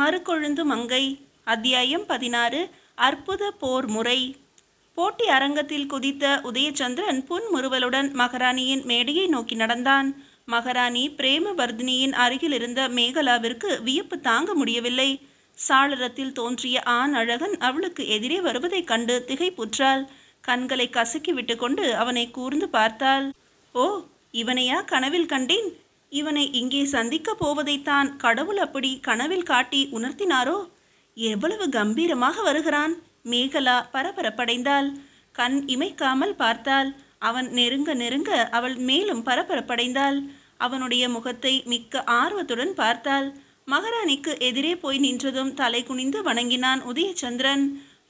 மறுகொழுந்து மங்கை. அத்தியாயம் 16. அற்புத போர் முறை. போட்டி அரங்கத்தில் குதித்த உதயச்சந்திரன் புன்முறுவலுடன் மகாராணியின் மேடையை நோக்கி நடந்தான். மகாராணி பிரேமவர்தினியின் அருகில் இருந்த மேகலாவிற்கு வியப்பு தாங்க முடியவில்லை. சாளரத்தில் தோன்றிய ஆண் அழகன் அவளுக்கு எதிரே வருவதைக் கண்டு திகைப்புற்றாள். கண்களை கசக்கி விட்டு கொண்டு அவனை கூர்ந்து பார்த்தாள். ஓ, இவனையா கனவில் கண்டேன்? இவனை இங்கே சந்திக்கப் போவதைத்தான் கடவுள் அப்படி கனவில் காட்டி உணர்த்தினாரோ? எவ்வளவு கம்பீரமாக வருகிறான்! மேகலா பரபரப்படைந்தாள். கண் இமைக்காமல் பார்த்தாள். அவன் நெருங்க நெருங்க அவள் மேலும் பரபரப்படைந்தாள். அவனுடைய முகத்தை மிக்க ஆர்வத்துடன் பார்த்தாள். மகாராணிக்கு எதிரே போய் நின்றதும் தலை குனிந்து வணங்கினான் உதயச்சந்திரன்.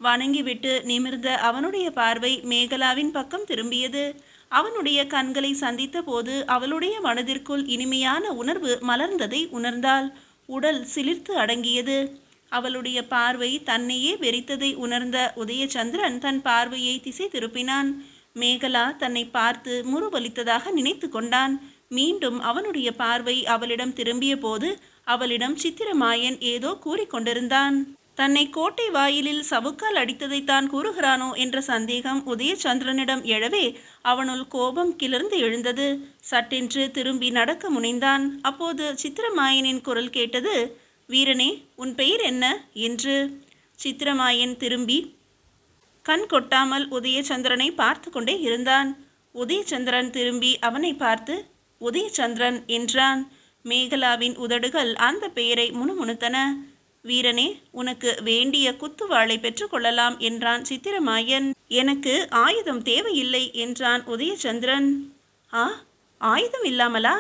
வணங்கிவிட்டு நிமிர்ந்த அவனுடைய பார்வை மேகலாவின் பக்கம் திரும்பியது. அவனுடைய கண்களை சந்தித்த போது அவளுடைய மனதிற்குள் இனிமையான உணர்வு மலர்ந்ததை உணர்ந்தாள். உடல் சிலிர்த்து அடங்கியது. அவளுடைய பார்வை தன்னையே வெறித்ததை உணர்ந்த உதயச்சந்திரன் தன் பார்வையை திசை திருப்பினான். மேகலா தன்னை பார்த்து முறுவலித்ததாக நினைத்து கொண்டான். மீண்டும் அவனுடைய பார்வை அவளிடம் திரும்பிய போது அவளிடம் சித்திரமாயன் ஏதோ கூறிக்கொண்டிருந்தான். தன்னை கோட்டை வாயிலில் சவுக்கால் அடித்ததைத்தான் கூறுகிறானோ என்ற சந்தேகம் உதயச்சந்திரனிடம் எழவே அவனுள் கோபம் கிளர்ந்து எழுந்தது. சட்டென்று திரும்பி நடக்க முனைந்தான். அப்போது சித்திரமாயனின் குரல் கேட்டது. வீரனே, உன் பெயர் என்ன என்று. சித்திரமாயன் திரும்பி கண் கொட்டாமல் உதயச்சந்திரனை பார்த்து கொண்டே இருந்தான். உதயச்சந்திரன் திரும்பி அவனை பார்த்து உதயச்சந்திரன் என்றான். மேகலாவின் உதடுகள் அந்த பெயரை முணுமுணுத்தன. வீரனே, உனக்கு வேண்டிய குத்துவாளை பெற்றுக்கொள்ளலாம் என்றான் சித்திரமாயன். எனக்கு ஆயுதம் தேவையில்லை என்றான் உதயச்சந்திரன். ஆ, ஆயுதம் இல்லாமலா?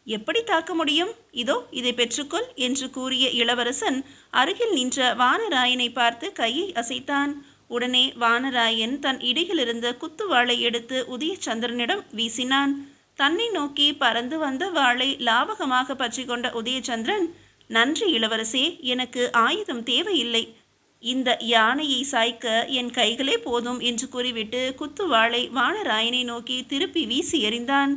எப்படி தாக்க முடியும்? இதோ இதை பெற்றுக்கொள் என்று கூறிய இளவரசன் அருகில் நின்ற வானராயனை பார்த்து கையை அசைத்தான். உடனே வானராயன் தன் இடையிலிருந்த குத்துவாளை எடுத்து உதயச்சந்திரனிடம் வீசினான். தன்னை நோக்கி பறந்து வந்த வாளை லாவகமாக பற்றி கொண்ட உதயச்சந்திரன், நன்றி இளவரசே, எனக்கு ஆயுதம் தேவையில்லை. இந்த யானையை சாய்க்க என் கைகளே போதும் என்று கூறிவிட்டு குத்துவாளை வானராயனை நோக்கி திருப்பி வீசி எறிந்தான்.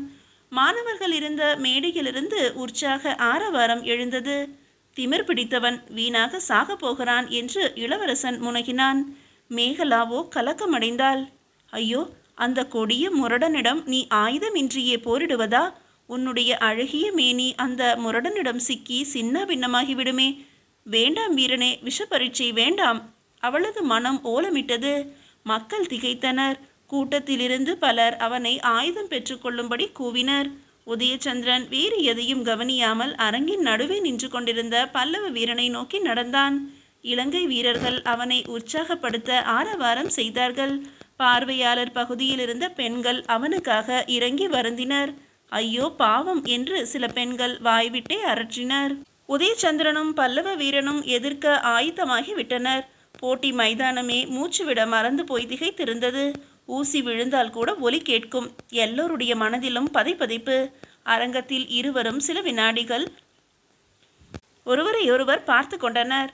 மாணவர்கள் இருந்த மேடையிலிருந்து உற்சாக ஆரவாரம் எழுந்தது. திமிர் பிடித்தவன், வீணாக சாக போகிறான் என்று இளவரசன் முனகினான். மேகலாவோ கலக்கமடைந்தாள். ஐயோ, அந்த கொடிய முரடனிடம் நீ ஆயுதமின்றியே போரிடுவதா? உன்னுடைய அழகிய மேனி அந்த முரடனிடம் சிக்கி சின்ன பின்னமாகிவிடுமே. வேண்டாம் வீரனே, விஷப்பரீட்சை வேண்டாம். அவளது மனம் ஓலமிட்டது. மக்கள் திகைத்தனர். கூட்டத்திலிருந்து பலர் அவனை ஆயுதம் பெற்றுக்கொள்ளும்படி கூவினர். உதயச்சந்திரன் வேறு எதையும் கவனியாமல் அரங்கின் நடுவே நின்று கொண்டிருந்த பல்லவ வீரனை நோக்கி நடந்தான். இலங்கை வீரர்கள் அவனை உற்சாகப்படுத்த ஆரவாரம் செய்தார்கள். பார்வையாளர் பகுதியில் இருந்த பெண்கள் அவனுக்காக இறங்கி வருந்தினர். ஐயோ பாவம் என்று சில பெண்கள் வாய்விட்டே அரற்றினர். உதயச்சந்திரனும் பல்லவ வீரனும் எதிர்க்க ஆயுதமாகி விட்டனர். போட்டி மைதானமே மூச்சுவிட மறந்து போய் திகைத்திருந்தது. ஊசி விழுந்தால் கூட ஒலி கேட்கும். எல்லோருடைய மனதிலும் பதைப்பதைப்பு. அரங்கத்தில் இருவரும் சில வினாடிகள் ஒருவரையொருவர் பார்த்து கொண்டனர்.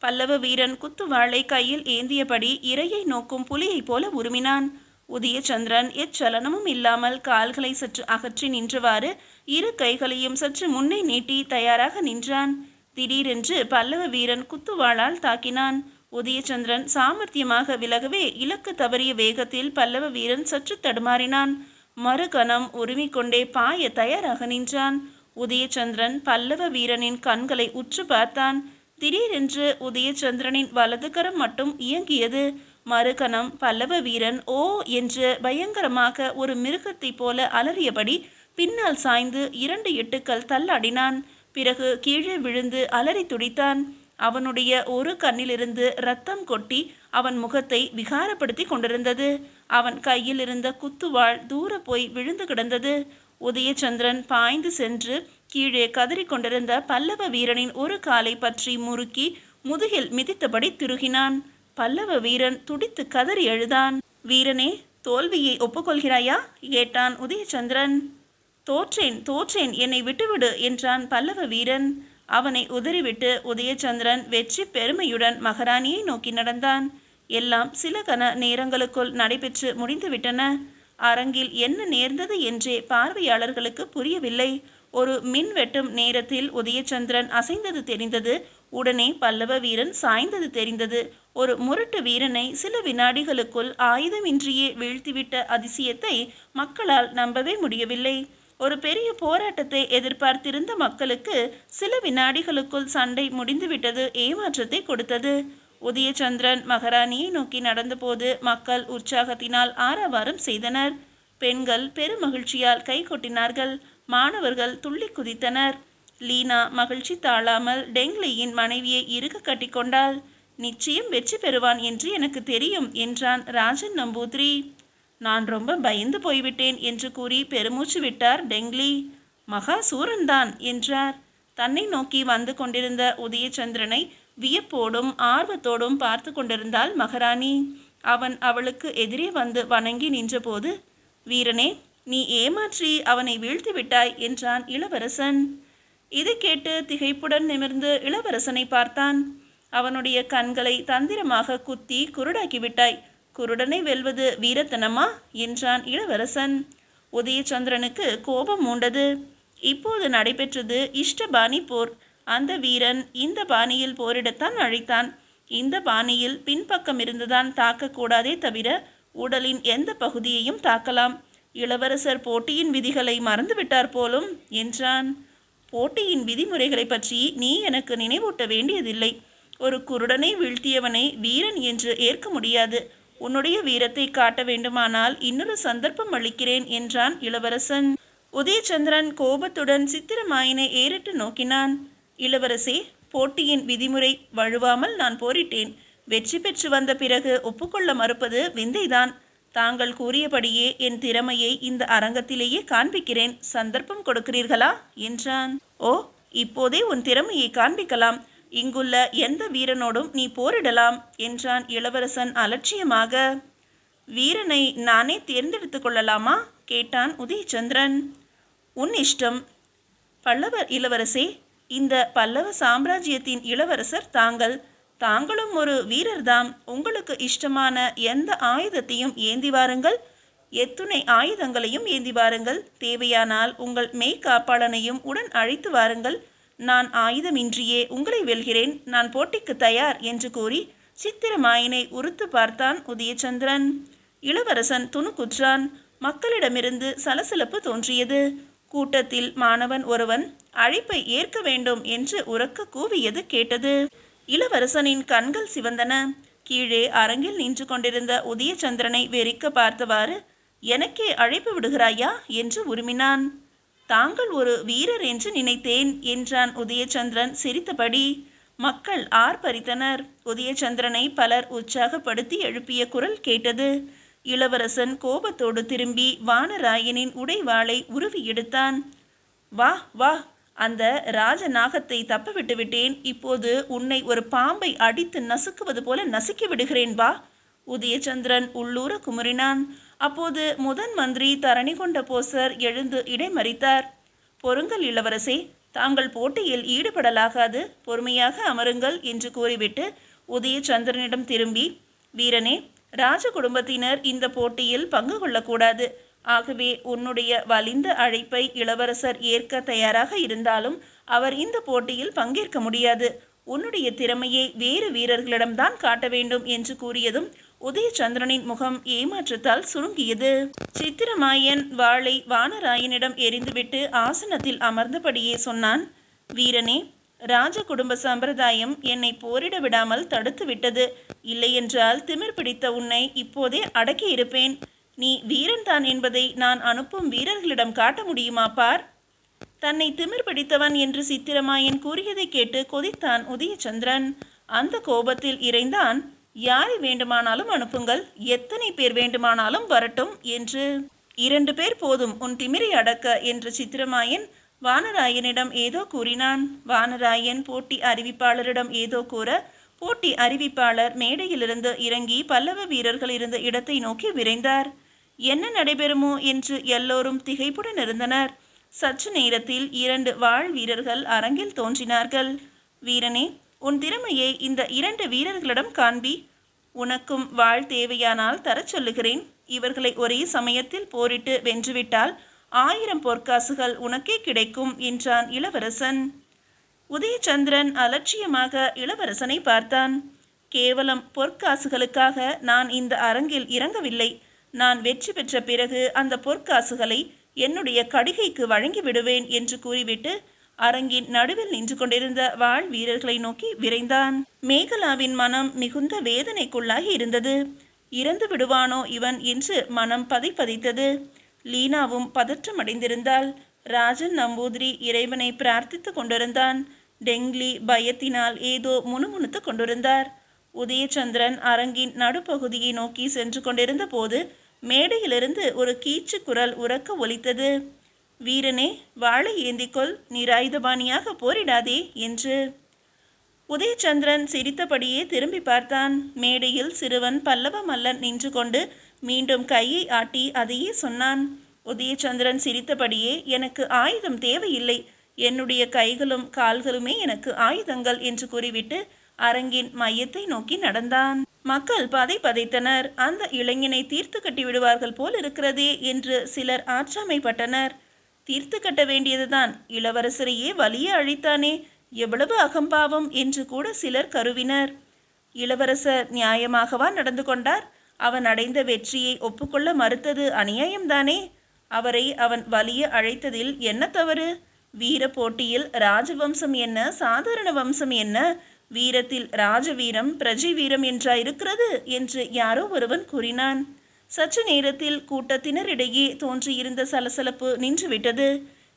பல்லவ வீரன் குத்துவாளை கையில் ஏந்தியபடி இரையை நோக்கும் புலியைப் போல உருமினான். உதயச்சந்திரன் எச்சலனமும் இல்லாமல் கால்களை சற்று அகற்றி நின்றவாறு இரு கைகளையும் சற்று முன்னே நீட்டி தயாராக நின்றான். திடீரென்று பல்லவ வீரன் குத்துவாளால் தாக்கினான். உதயச்சந்திரன் சாமர்த்தியமாக விலகவே இலக்கு தவறிய வேகத்தில் பல்லவ வீரன் சற்று தடுமாறினான். மறுகணம் உருமிக்கொண்டே பாய தயாராக நின்றான். உதயச்சந்திரன் பல்லவ வீரனின் கண்களை உற்று பார்த்தான். திடீரென்று உதயச்சந்திரனின் வலது கரம் மட்டும் இயங்கியது. மறுகணம் பல்லவ வீரன் ஓ என்று பயங்கரமாக ஒரு மிருகத்தை போல அலறியபடி பின்னால் சாய்ந்து 2 எட்டுக்கள் தள்ளாடினான். பிறகு கீழே விழுந்து அலறி துடித்தான். அவனுடைய ஒரு கண்ணிலிருந்து இரத்தம் கொட்டி அவன் முகத்தை விகாரப்படுத்தி கொண்டிருந்தது. அவன் கையில் இருந்த குத்துவாள் தூர போய் விழுந்து கிடந்தது. உதயச்சந்திரன் பாய்ந்து சென்று கீழே கதறிக்கொண்டிருந்த பல்லவ வீரனின் ஒரு காலை பற்றி முறுக்கி முதுகில் மிதித்தபடி திருகினான். பல்லவ வீரன் துடித்து கதறி எழுதான். வீரனே, தோல்வியை ஒப்புக்கொள்கிறாயா கேட்டான் உதயச்சந்திரன். தோற்றேன் தோற்றேன், என்னை விட்டுவிடு என்றான் பல்லவ வீரன். அவனை உதறிவிட்டு உதயச்சந்திரன் வெற்றி பெருமையுடன் மகாராணியை நோக்கி நடந்தான். எல்லாம் சில கண நேரங்களுக்குள் நடைபெற்று முடிந்துவிட்டன. அரங்கில் என்ன நேர்ந்தது என்றே பார்வையாளர்களுக்கு புரியவில்லை. ஒரு மின் வெட்டும் நேரத்தில் உதயச்சந்திரன் அசைந்தது தெரிந்தது. உடனே பல்லவ வீரன் சாய்ந்தது தெரிந்தது. ஒரு முரட்டு வீரனை சில வினாடிகளுக்குள் ஆயுதமின்றியே வீழ்த்திவிட்ட அதிசயத்தை மக்களால் நம்பவே முடியவில்லை. ஒரு பெரிய போராட்டத்தை எதிர்பார்த்திருந்த மக்களுக்கு சில வினாடிகளுக்குள் சண்டை முடிந்துவிட்டது ஏமாற்றத்தை கொடுத்தது. உதயச்சந்திரன் மகாராணியை நோக்கி நடந்தபோது மக்கள் உற்சாகத்தினால் ஆரவாரம் செய்தனர். பெண்கள் பெருமகிழ்ச்சியால் கை கொட்டினார்கள். மாணவர்கள் துள்ளி குதித்தனர். லீனா மகிழ்ச்சி தாழாமல் டெங்லியின் மனைவியை இறுக கட்டிக்கொண்டாள். நிச்சயம் வெற்றி பெறுவான் என்று எனக்கு தெரியும் என்றான் ராஜன் நம்பூதிரி. நான் ரொம்ப பயந்து போய்விட்டேன் என்று கூறி பெருமூச்சு விட்டார் டெங்லி. மகா சூரன்தான் என்றார். தன்னை நோக்கி வந்து கொண்டிருந்த உதயச்சந்திரனை வியப்போடும் ஆர்வத்தோடும் பார்த்து கொண்டிருந்தாள் மகாராணி. அவன் அவளுக்கு எதிரே வந்து வணங்கி நின்றபோது, வீரனே, நீ ஏமாற்றி அவனை வீழ்த்தி விட்டாய் என்றான் இளவரசன். இதை கேட்டு திகைப்புடன் நிமிர்ந்து இளவரசனை பார்த்தான். அவனுடைய கண்களை தந்திரமாக குத்தி குருடாக்கிவிட்டாய். குருடனை வெல்வது வீரத்தனமா என்றான் இளவரசன். உதயச்சந்திரனுக்கு கோபம் மூண்டது. இப்போது நடைபெற்றது இஷ்டபாணி போர். அந்த வீரன் இந்த பாணியில் போரிடத்தான் அழைத்தான். இந்த பாணியில் பின்பக்கம் இருந்துதான் தாக்கக்கூடாதே தவிர உடலின் எந்த பகுதியையும் தாக்கலாம். இளவரசர் போட்டியின் விதிகளை மறந்துவிட்டார் போலும் என்றான். போட்டியின் விதிமுறைகளை பற்றி நீ எனக்கு நினைவூட்ட வேண்டியதில்லை. ஒரு குருடனை வீழ்த்தியவனை வீரன் என்று ஏற்க முடியாது. உன்னுடைய வீரத்தை காட்ட வேண்டுமானால் இன்னொரு சந்தர்ப்பம் அளிக்கிறேன் என்றான் இளவரசன். உதயச்சந்திரன் கோபத்துடன் சித்திரமாயனை ஏறிட்டு நோக்கினான். இளவரசே, போட்டியின் விதிமுறை வழுவாமல் நான் போரிட்டேன். வெற்றி பெற்று வந்த பிறகு ஒப்புக்கொள்ள மறுப்பது விந்தைதான். தாங்கள் கூறியபடியே என் திறமையை இந்த அரங்கத்திலேயே காண்பிக்கிறேன். சந்தர்ப்பம் கொடுக்கிறீர்களா என்றான். ஓ, இப்போதே உன் திறமையை காண்பிக்கலாம். இங்குள்ள எந்த வீரனோடும் நீ போரிடலாம் என்றான் இளவரசன் அலட்சியமாக. வீரனை நானே தேர்ந்தெடுத்து கொள்ளலாமா கேட்டான் உதயச்சந்திரன். உன் இஷ்டம். பல்லவர் இளவரசே, இந்த பல்லவ சாம்ராஜ்யத்தின் இளவரசர் தாங்களும் ஒரு வீரர்தாம். உங்களுக்கு இஷ்டமான எந்த ஆயுதத்தையும் ஏந்தி வாருங்கள். எத்துணை ஆயுதங்களையும் ஏந்தி வாருங்கள். தேவையானால் உங்கள் மெய்காப்பாளனையும் உடன் அழைத்து வாருங்கள். நான் ஆயுதமின்றியே உங்களை வெல்கிறேன். நான் போட்டிக்கு தயார் என்று கூறி சித்திரமாயனை உறுத்து பார்த்தான் உதயச்சந்திரன். இளவரசன் துணுக்குற்றான். மக்களிடமிருந்து சலசலப்பு தோன்றியது. கூட்டத்தில் மாணவன் ஒருவன் அழைப்பை ஏற்க வேண்டும் என்று உரக்க கூவியது கேட்டது. இளவரசனின் கண்கள் சிவந்தன. கீழே அரங்கில் நின்று கொண்டிருந்த உதயச்சந்திரனை வெறிக்க பார்த்தவாறு, எனக்கே அழைப்பு விடுகிறாயா என்று உருமினான். தாங்கள் ஒரு வீரர் என்று நினைத்தேன் என்றான் உதயச்சந்திரன் சிரித்தபடி. மக்கள் ஆர்ப்பரித்தனர். உதயச்சந்திரனை பலர் உற்சாகப்படுத்தி எழுப்பிய குரல் கேட்டது. இளவரசன் கோபத்தோடு திரும்பி வானராயனின் உடைவாளை உருவி எடுத்தான். வா வா, அந்த ராஜநாகத்தை தப்ப விட்டு விட்டேன். இப்போது உன்னை ஒரு பாம்பை அடித்து நசுக்குவது போல நசுக்கி விடுகிறேன், வா. உதயச்சந்திரன் உள்ளூர குமுறினான். அப்போது முதன் மந்திரி தரணி கொண்ட போசர் எழுந்து இடைமறித்தார். பொறுங்கள் இளவரசே, தாங்கள் போட்டியில் ஈடுபடலாகாது. பொறுமையாக அமருங்கள் என்று கூறிவிட்டு உதயச்சந்திரனிடம் திரும்பி, வீரனே, ராஜ குடும்பத்தினர் இந்த போட்டியில் பங்கு கொள்ளக்கூடாது. ஆகவே உன்னுடைய வலிந்த அழைப்பை இளவரசர் ஏற்க தயாராக இருந்தாலும் அவர் இந்த போட்டியில் பங்கேற்க முடியாது. உன்னுடைய திறமையை வேறு வீரர்களிடம்தான் காட்ட வேண்டும் என்று கூறியதும் உதயச்சந்திரனின் முகம் ஏமாற்றத்தால் சுருங்கியது. சித்திரமாயன் வாளை வானராயனிடம் எறிந்துவிட்டு ஆசனத்தில் அமர்ந்தபடியே சொன்னான். வீரனே, ராஜ குடும்ப சம்பிரதாயம் என்னை போரிட விடாமல் தடுத்து விட்டது. இல்லையென்றால் திமிர் பிடித்த உன்னை இப்போதே அடக்கி இருப்பேன். நீ வீரன்தான் என்பதை நான் அனுப்பும் வீரர்களிடம் காட்ட முடியுமா பார். தன்னை திமிர் பிடித்தவன் என்று சித்திரமாயன் கூறியதை கேட்டு கொதித்தான் உதயச்சந்திரன். அந்த கோபத்தில் இறைந்தான். யாரை வேண்டுமானாலும் அனுப்புங்கள், எத்தனை பேர் வேண்டுமானாலும் வரட்டும் என்று. 2 பேர் போதும் உன் திமிரை அடக்க என்று சித்திரமாயன் வானராயனிடம் ஏதோ கூறினான். வானராயன் போட்டி அறிவிப்பாளரிடம் ஏதோ கூற, போட்டி அறிவிப்பாளர் மேடையிலிருந்து இறங்கி பல்லவ வீரர்கள் இருந்த இடத்தை நோக்கி விரைந்தார். என்ன நடைபெறுமோ என்று எல்லோரும் திகைப்புடன் இருந்தனர். சற்று நேரத்தில் 2 வாள் வீரர்கள் அரங்கில் தோன்றினார்கள். வீரனே, உன் திறமையை இந்த 2 வீரர்களிடம் காண்பி. உனக்கும் வாள் தேவையானால் தரச் சொல்லுகிறேன். இவர்களை ஒரே சமயத்தில் போரிட்டு வென்றுவிட்டால் 1000 பொற்காசுகள் உனக்கே கிடைக்கும் என்றான் இளவரசன். உதயச்சந்திரன் அலட்சியமாக இளவரசனை பார்த்தான். கேவலம் பொற்காசுகளுக்காக நான் இந்த அரங்கில் இறங்கவில்லை. நான் வெற்றி பெற்ற பிறகு அந்த பொற்காசுகளை என்னுடைய கடிகைக்கு வழங்கி விடுவேன் என்று கூறிவிட்டு அரங்கின் நடுவில் நின்று கொண்டிருந்த வாழ் வீரர்களை நோக்கி விரைந்தான். மேகலாவின் மனம் மிகுந்த வேதனைக்குள்ளாகி இருந்தது. இறந்து விடுவானோ இவன் என்று மனம் பதைத்தது. லீனாவும் பதற்றமடைந்திருந்தாள். ராஜன் நம்பூதிரி இறைவனை பிரார்த்தித்து கொண்டிருந்தான். டெங்லி பயத்தினால் ஏதோ முணுமுணுத்து கொண்டிருந்தார். உதயச்சந்திரன் அரங்கின் நடுப்பகுதியை நோக்கி சென்று கொண்டிருந்த போது மேடையிலிருந்து ஒரு கீச்சு குரல் உரக்க ஒலித்தது. வீரனே, வாளை ஏந்திக்கொள், நிராயுதபாணியாக போரிடாதே என்று. உதயச்சந்திரன் சிரித்தபடியே திரும்பி பார்த்தான். மேடையில் சிறுவன் பல்லவ மல்லன் நின்று கொண்டு மீண்டும் கையை ஆட்டி அதையே சொன்னான். உதயச்சந்திரன் சிரித்தபடியே, எனக்கு ஆயுதம் தேவையில்லை, என்னுடைய கைகளும் கால்களுமே எனக்கு ஆயுதங்கள் என்று கூறிவிட்டு அரங்கின் மையத்தை நோக்கி நடந்தான். மக்கள் பதைத்தனர். அந்த இளைஞனை தீர்த்து கட்டி விடுவார்கள் போல் இருக்கிறதே என்று சிலர் ஆற்றாமைப்பட்டனர். தீர்த்து கட்ட வேண்டியதுதான், இளவரசரையே வலிய அழித்தானே, எவ்வளவு அகம்பாவம் என்று கூட சிலர் கருவினர். இளவரசர் நியாயமாகவா நடந்து கொண்டார்? அவன் அடைந்த வெற்றியை ஒப்புக்கொள்ள மறுத்தது அநியாயம்தானே? அவரை அவன் வலிய அழைத்ததில் என்ன தவறு? வீர போட்டியில் ராஜவம்சம் என்ன, சாதாரண வம்சம் என்ன, வீரத்தில் ராஜவீரம் பிரஜை வீரம் என்றா இருக்கிறது என்று யாரோ ஒருவன் கூறினான். சற்று நேரத்தில் கூட்டத்தினரிடையே தோன்றியிருந்த சலசலப்பு நின்றுவிட்டது.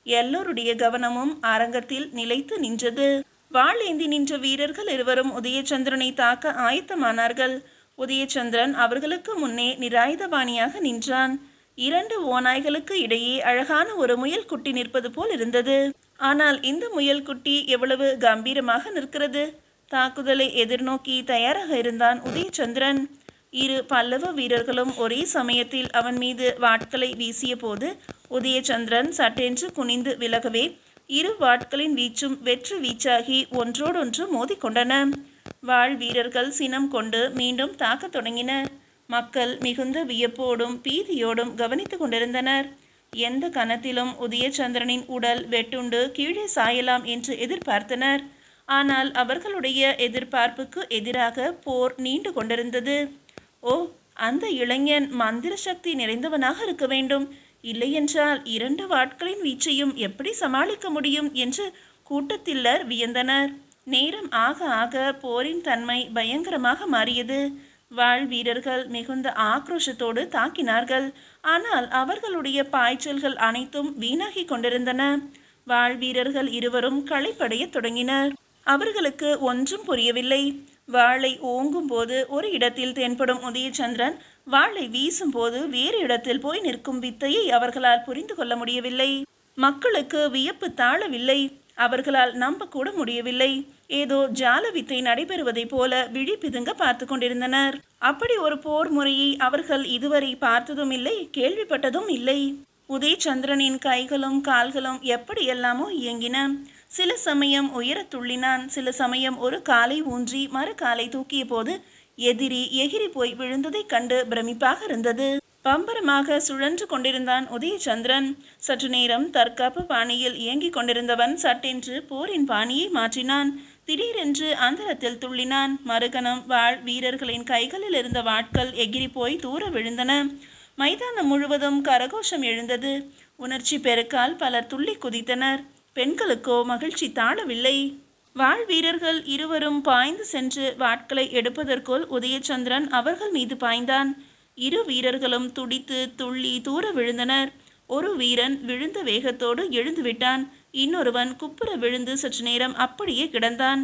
எல்லோருடைய கவனமும் அரங்கத்தில் நிலைத்து நின்றது. வாளேந்தி நின்ற வீரர்கள் இருவரும் உதயச்சந்திரனை தாக்க ஆயத்தமானார்கள். உதயச்சந்திரன் அவர்களுக்கு முன்னே நிராயுதபாணியாக நின்றான். இரண்டு ஓநாய்களுக்கு இடையே அழகான ஒரு முயல் குட்டி நிற்பது போல் இருந்தது. ஆனால் இந்த முயல் குட்டி எவ்வளவு கம்பீரமாக நிற்கிறது! தாக்குதலை எதிர்நோக்கி தயாராக இருந்தான் உதயச்சந்திரன். இரு பல்லவ வீரர்களும் ஒரே சமயத்தில் அவன் மீது வாட்களை வீசிய போது உதயச்சந்திரன் சட்டென்று குனிந்து விலகவே இரு வாட்களின் வீச்சும் வெற்று வீச்சாகி ஒன்றோடொன்று மோதிக்கொண்டன. வாழ் வீரர்கள் சினம் கொண்டு மீண்டும் தாக்கத் தொடங்கினர். மக்கள் மிகுந்த வியப்போடும் பீதியோடும் கவனித்து கொண்டிருந்தனர். எந்த கணத்திலும் உதயச்சந்திரனின் உடல் வெட்டுண்டு கீழே சாயலாம் என்று எதிர்பார்த்தனர். ஆனால் அவர்களுடைய எதிர்பார்ப்புக்கு எதிராக போர் நீண்டு கொண்டிருந்தது. ஓ, அந்த இளைஞன் மந்திர சக்தி நிறைந்தவனாக இருக்க வேண்டும், இல்லையென்றால் இரண்டு வாட்களின் வீச்சையும் எப்படி சமாளிக்க முடியும் என்று கூட்டத்திலர் வியந்தனர். நேரம் ஆக ஆக போரின் தன்மை பயங்கரமாக மாறியது. வாழ் வீரர்கள் மிகுந்த ஆக்ரோஷத்தோடு தாக்கினார்கள். ஆனால் அவர்களுடைய பாய்ச்சல்கள் அனைத்தும் வீணாகி கொண்டிருந்தன. வாழ் வீரர்கள் இருவரும் களைப்படைய தொடங்கினர். அவர்களுக்கு ஒன்றும் புரியவில்லை. வாளை ஓங்கும் போது ஒரு இடத்தில் தென்படும் உதயச்சந்திரன் வாளை வீசும் போது வேறு இடத்தில் போய் நிற்கும் வித்தையை அவர்களால் புரிந்து கொள்ள முடியவில்லை. மக்களுக்கு வியப்பு தாழவில்லை. அவர்களால் நம்பக்கூட முடியவில்லை. ஏதோ ஜால வித்தை நடைபெறுவதை போல விழி பிதுங்க பார்த்து கொண்டிருந்தனர். அப்படி ஒரு போர் முறையை அவர்கள் இதுவரை பார்த்ததும் இல்லை, கேள்விப்பட்டதும் இல்லை. உதயச்சந்திரனின் கைகளும் கால்களும் எப்படியெல்லாமோ இயங்கின. சில சமயம் உயர துள்ளினான். சில சமயம் ஒரு காலை ஊன்றி மறு காலை தூக்கிய போது எதிரி எகிரி போய் விழுந்ததைக் கண்டு பிரமிப்பாக இருந்தது. பம்பரமாக சுழன்று கொண்டிருந்தான் உதயச்சந்திரன். சற்று நேரம் தற்காப்பு பாணியில் இயங்கிக் கொண்டிருந்தவன் சட்டென்று போரின் பாணியை மாற்றினான். திடீரென்று அந்தரத்தில் துள்ளினான். மறுகணம் வாழ் வீரர்களின் கைகளில் இருந்த வாட்கள் எகிரி போய் தூர விழுந்தன. மைதானம் முழுவதும் கரகோஷம் எழுந்தது. உணர்ச்சி பெருக்கால் பலர் துள்ளி குதித்தனர். பெண்களுக்கோ மகிழ்ச்சி தாழவில்லை. வாழ் வீரர்கள் இருவரும் பாய்ந்து சென்று வாட்களை எடுப்பதற்குள் உதயச்சந்திரன் அவர்கள் மீது பாய்ந்தான். இரு வீரர்களும் துடித்து துள்ளி தூர விழுந்தனர். ஒரு வீரன் விழுந்த வேகத்தோடு எழுந்துவிட்டான். இன்னொருவன் குப்புற விழுந்து சற்று நேரம் அப்படியே கிடந்தான்.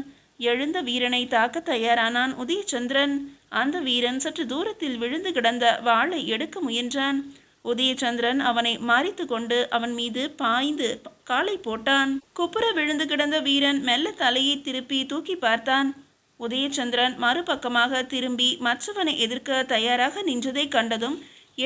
எழுந்த வீரனை தாக்க தயாரானான் உதயச்சந்திரன். அந்த வீரன் சற்று தூரத்தில் விழுந்து கிடந்த வாளை எடுக்க முயன்றான். உதயச்சந்திரன் அவனை மறித்து கொண்டு அவன் மீது பாய்ந்து காலை போட்டான். குப்புற விழுந்து கிடந்த வீரன் மெல்ல தலையை திருப்பி தூக்கி பார்த்தான். உதயச்சந்திரன் மறுபக்கமாக திரும்பி மற்றவனை எதிர்க்க தயாராக நின்றதை கண்டதும்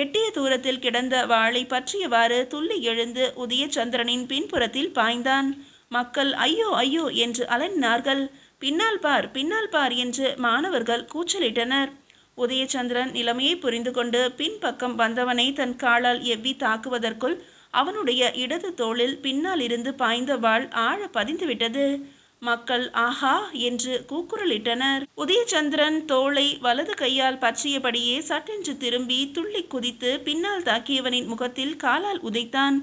எட்டிய தூரத்தில் கிடந்த வாளை பற்றியவாறு துள்ளி எழுந்து உதயச்சந்திரனின் பின்புறத்தில் பாய்ந்தான். மக்கள் ஐயோ ஐயோ என்று அலறினார்கள். பின்னால் பார், பின்னால் பார் என்று மாணவர்கள் கூச்சலிட்டனர். உதயச்சந்திரன் நிலைமையை புரிந்து கொண்டு பின்பக்கம் வந்தவனை தன் காலால் எவ்வி தாக்குவதற்குள் அவனுடைய இடது தோளில் பின்னால் இருந்து பாய்ந்த வாள் ஆழ பதிந்துவிட்டது. மக்கள் ஆஹா என்று கூக்குரலிட்டனர். உதயச்சந்திரன் தோளை வலது கையால் பற்றியபடியே சட்டென்று திரும்பி துள்ளி குதித்து பின்னால் தாக்கியவனின் முகத்தில் காலால் உதைத்தான்.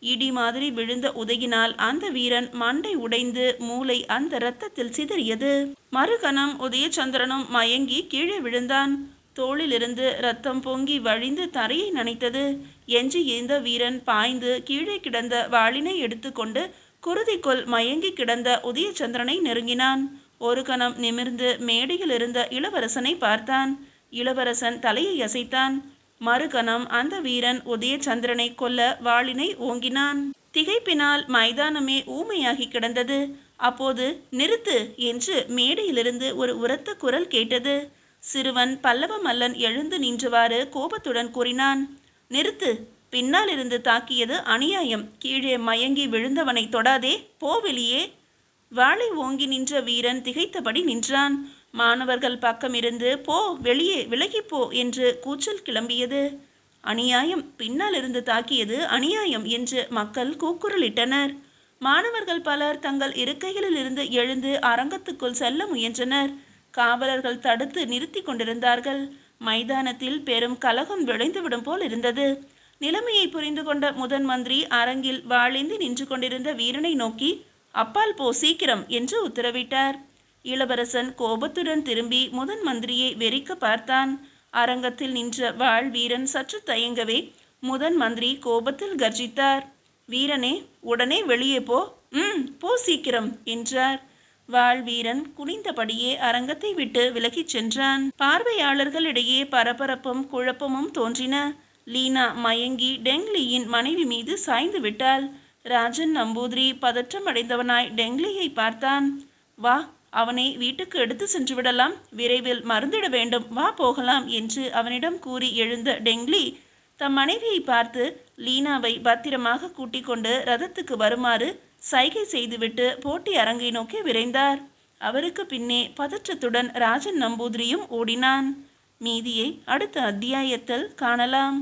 இடி மாதிரி விழுந்த உதையினால் அந்த வீரன் மண்டை உடைந்து மூளை அந்த இரத்தத்தில் சிதறியது. மறுகணம் உதயச்சந்திரனும் மயங்கி கீழே விழுந்தான். தோளிலிருந்து இரத்தம் பொங்கி வழிந்து தரையை நனைத்தது. எஞ்சி இருந்த வீரன் பாய்ந்து கீழே கிடந்த வாளினை எடுத்துக்கொண்டு குருதிக்குள் மயங்கி கிடந்த உதயச்சந்திரனை நெருங்கினான். ஒரு கணம் நிமிர்ந்து மேடையில் இருந்த இளவரசனை பார்த்தான். இளவரசன் தலையை அசைத்தான். மறுகணம் அந்த வீரன் உதயச்சந்திரனை கொல்ல வாளினை ஓங்கினான். திகைப்பினால் மைதானமே ஊமையாகி கிடந்தது. அப்போது நிறுத்து என்று மேடையிலிருந்து ஒரு உரத்த குரல் கேட்டது. சிறுவன் பல்லவ மல்லன் எழுந்து நின்றவாறு கோபத்துடன் கூறினான், நிறுத்து, பின்னால் இருந்து தாக்கியது அநியாயம். கீழே மயங்கி விழுந்தவனை தொடாதே, போ வெளியே. வாளை ஓங்கி நின்ற வீரன் திகைத்தபடி நின்றான். மாணவர்கள் பக்கமிருந்து போ வெளியே, விலகிப்போ என்று கூச்சல் கிளம்பியது. அநியாயம், பின்னால் இருந்து தாக்கியது அநியாயம் என்று மக்கள் கூக்குரலிட்டனர். மாணவர்கள் பலர் தங்கள் இருக்கைகளில் இருந்து எழுந்து அரங்கத்துக்குள் செல்ல முயன்றனர். காவலர்கள் தடுத்து நிறுத்தி கொண்டிருந்தார்கள். மைதானத்தில் பெரும் கலகம் விளைந்துவிடும் போல் இருந்தது. நிலைமையை புரிந்து கொண்ட முதன் மந்திரி அரங்கில் வாளேந்தி நின்று கொண்டிருந்த வீரனை நோக்கி, அப்பால் போ சீக்கிரம் என்று உத்தரவிட்டார். இளவரசன் கோபத்துடன் திரும்பி முதன் மந்திரியை வெறிக்க பார்த்தான். அரங்கத்தில் நின்ற வாள் வீரன் சற்று தயங்கவே முதன் மந்திரி கோபத்தில் கர்ஜித்தார். வீரனே, உடனே வெளியே போ, போ சீக்கிரம் என்றார். வாள் வீரன் குனிந்தபடியே அரங்கத்தை விட்டு விலகிச் சென்றான். பார்வையாளர்களிடையே பரபரப்பும் குழப்பமும் தோன்றின. லீனா மயங்கி டெங்லியின் மனைவி மீது சாய்ந்து விட்டாள். ராஜன் நம்பூதிரி பதற்றம் அடைந்தவனாய் டெங்லியை பார்த்தான். வா, அவனை வீட்டுக்கு எடுத்து சென்று விடலாம், விரைவில் மருந்திட வேண்டும், வா போகலாம் என்று அவனிடம் கூறி எழுந்த டெங்லி தம் மனைவியை பார்த்து லீனாவை பத்திரமாக கூட்டிக் கொண்டு ரதத்துக்கு வருமாறு சைகை செய்துவிட்டு போட்டி அரங்கை நோக்கி விரைந்தார். அவருக்கு பின்னே பதற்றத்துடன் ராஜன் நம்பூதிரியும் ஓடினான். மீதியை அடுத்த அத்தியாயத்தில் காணலாம்.